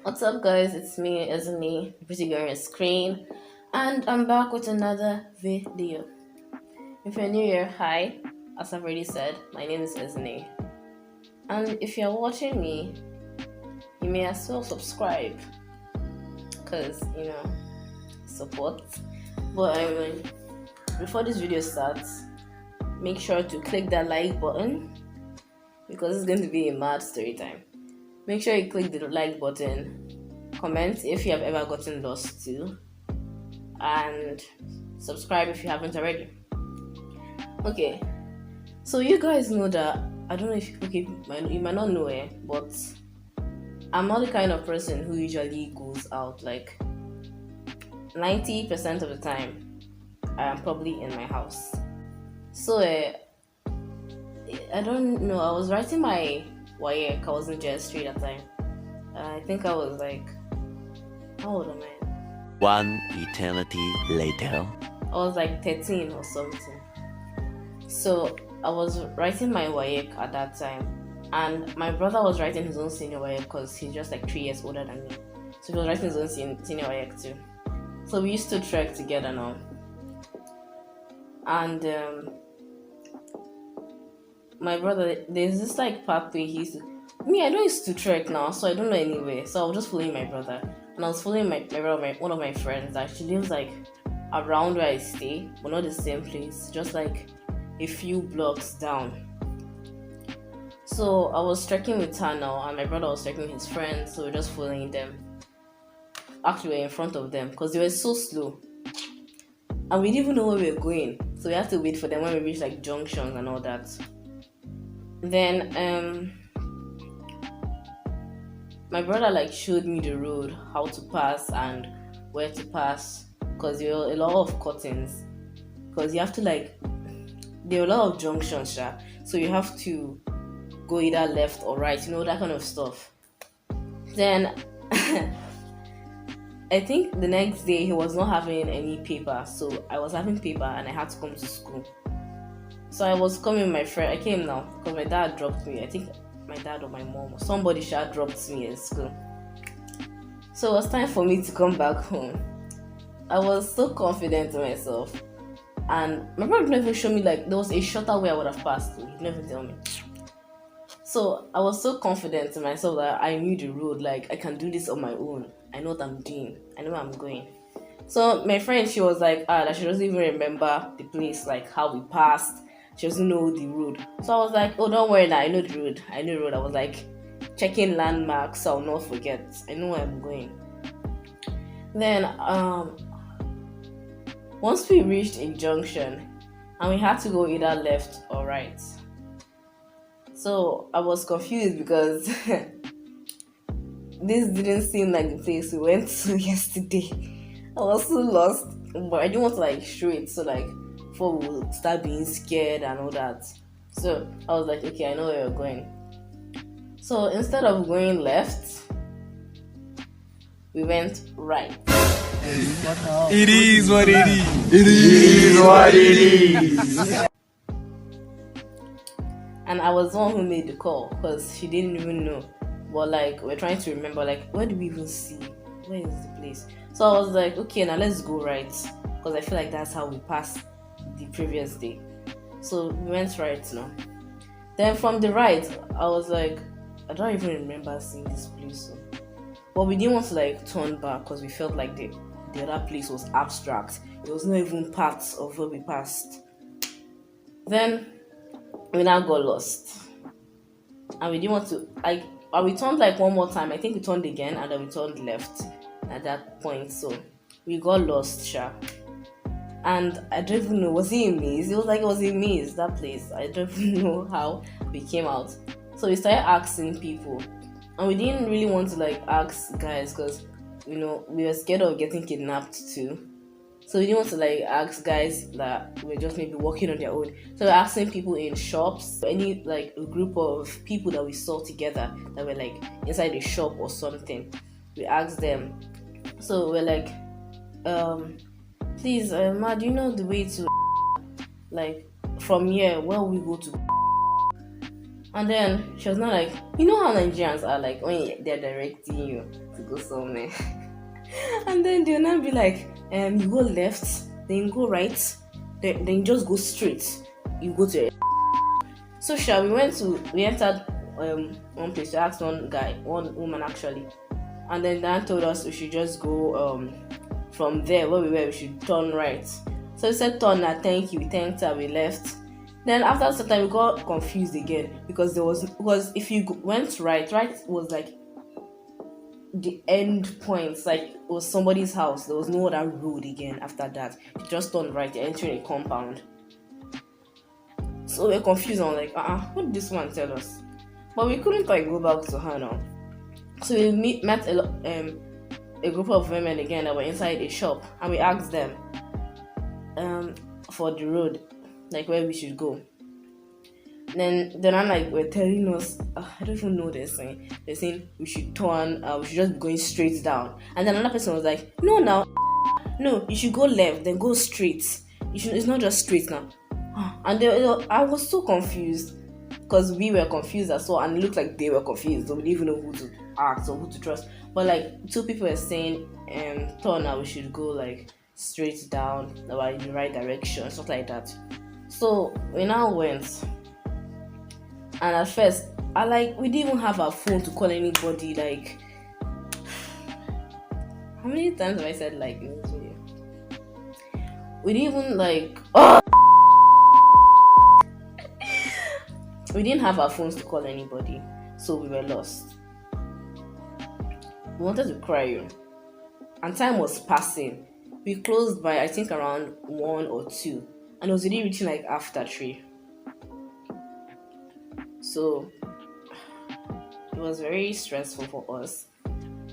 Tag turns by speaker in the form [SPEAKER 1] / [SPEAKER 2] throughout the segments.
[SPEAKER 1] What's up, guys? It's me, Ezinne, the pretty girl on screen, and I'm back with another video. If you're new here, hi. As I've already said, my name is Ezinne, and if you're watching me, you may as well subscribe, cause support. But before this video starts, make sure to click that like button because it's going to be a mad story time. Make sure you click the like button, comment if you have ever gotten lost too, and subscribe if you haven't already. Okay, so you guys know that I don't know if you might not know it, but I'm not the kind of person who usually goes out. Like 90% of the time, I am probably in my house. So I don't know. I was writing my WAEC. I was in JS3 that time. I think I was like, how old am I?
[SPEAKER 2] One eternity later.
[SPEAKER 1] I was like 13 or something. So I was writing my WAEC at that time, and my brother was writing his own senior WAEC because he's just like 3 years older than me. So he was writing his own senior WAEC too. So we used to trek together now. And my brother, there's this like pathway he used to. Me, I don't used to trek now, so I don't know anywhere. So I was just following my brother, and I was following my brother, one of my friends that she lives like around where I stay, but not the same place, just like a few blocks down. So I was trekking with her now, and my brother was trekking with his friends, so we're just following them. Actually, we're in front of them because they were so slow, and we didn't even know where we were going, so we had to wait for them when we reached like junctions and all that. Then my brother like showed me the road, how to pass and where to pass, because there were a lot of curtains, because you have to like, there were a lot of junctions, so you have to go either left or right, that kind of stuff. Then I think the next day he was not having any paper, so I was having paper and I had to come to school. So I was coming with my friend. I came now because my dad dropped me. I think my dad or my mom or somebody dropped me in school. So it was time for me to come back home. I was so confident in myself, and my brother didn't even show me like there was a shorter way I would have passed. He didn't even tell me. So I was so confident in myself that I knew the road. Like I can do this on my own. I know what I'm doing. I know where I'm going. So my friend, she was like, that she doesn't even remember the place, like how we passed. She doesn't know the road. So I was like, oh, don't worry now, I know the road. I know the road. I was like checking landmarks so I'll not forget. I know where I'm going. Then once we reached a junction and we had to go either left or right. So I was confused because this didn't seem like the place we went to yesterday. I was so lost, but I didn't want to like show it, so like before we would start being scared and all that. So I was like, okay, I know where we're going. So instead of going left, we went right.
[SPEAKER 3] It is what it is. It is what it is.
[SPEAKER 1] And I was the one who made the call because she didn't even know. But like we're trying to remember, like where do we even see? Where is the place? So I was like, okay, now let's go right, because I feel like that's how we passed the previous day. So we went right now. Then from the right, I was like, I don't even remember seeing this place. But we didn't want to like turn back because we felt like the other place was abstract. It was not even parts of where we passed. Then we now got lost, and we didn't want to like. We turned like one more time. I think we turned again, and then we turned left at that point. So we got lost, and I don't even know, was it a maze? It was like it was a maze, that place. I don't even know how we came out. So we started asking people, and we didn't really want to like ask guys because we were scared of getting kidnapped too. So we didn't want to like ask guys that were just maybe walking on their own. So we're asking people in shops, any like a group of people that we saw together that were like inside a shop or something. We asked them. So we're like, please, ma, do you know the way to like from here? Where we go to? And then she was not like, you know how Nigerians are like when they're directing you to go somewhere. And then they'll not be like, you go left, then you go right, then you just go straight. You go to. So we entered one place to ask one woman actually, and then Dan told us we should just go from there where we were. We should turn right. So we said turn. Thank you. We thanked her. We left. Then after some time we got confused again because if you went right was like the end points, like it was somebody's house. There was no other road again after that. You just turned right, you're entering a compound. So we're confused on like, what did this one tell us? But we couldn't like go back to her now. So we met a group of women again that were inside a shop, and we asked them for the road, like where we should go. Then I'm like, we're telling us, I don't even know this thing. They're saying we should turn, we should just be going straight down. And then another person was like, no, you should go left, then go straight. It's not just straight now. And I was so confused because we were confused as well, and it looked like they were confused. So we didn't even know who to ask or who to trust. But like two people were saying, turn now, we should go like straight down, like in the right direction, stuff like that. So we now went. And at first, we didn't even have our phone to call anybody. Like, how many times have I said like in this video? We didn't even we didn't have our phones to call anybody, so we were lost. We wanted to cry, and time was passing. We closed by I think around 1 or 2, and it was really reaching like after 3. So it was very stressful for us.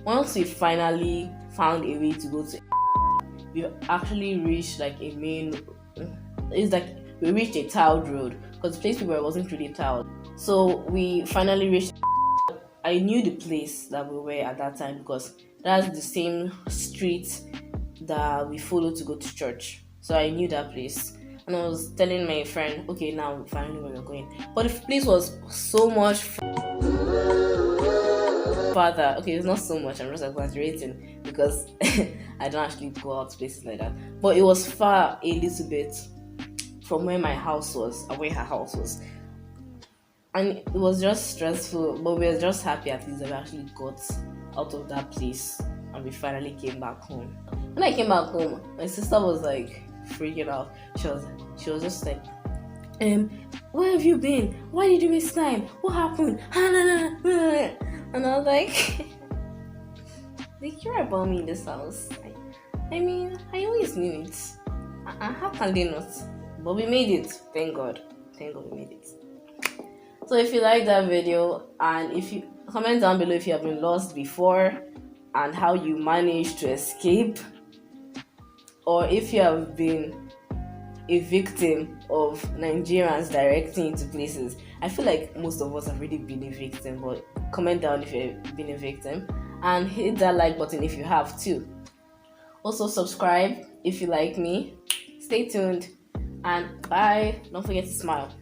[SPEAKER 1] Once we finally found a way to go to, we actually reached like a main. It's like we reached a tiled road because the place we were wasn't really tiled. So we finally reached. I knew the place that we were at that time because that's the same street that we followed to go to church. So I knew that place. And I was telling my friend, okay, now we finally know where we're going. But the place was so much farther. Okay, it's not so much, I'm just exaggerating because I don't actually go out to places like that. But it was far a little bit from where my house was and where her house was. And it was just stressful, but we were just happy at least that we actually got out of that place and we finally came back home. When I came back home, my sister was like freaking out. She was just like, where have you been? Why did you waste time? What happened? And I was like, they care about me in this house. I mean, I always knew it. How can they not? But we made it. Thank God we made it. So if you like that video, and if you comment down below if you have been lost before and how you managed to escape, or if you have been a victim of Nigerians directing you to places. I feel like most of us have really been a victim, but comment down if you've been a victim and hit that like button if you have too. Also subscribe if you like me. Stay tuned and bye. Don't forget to smile.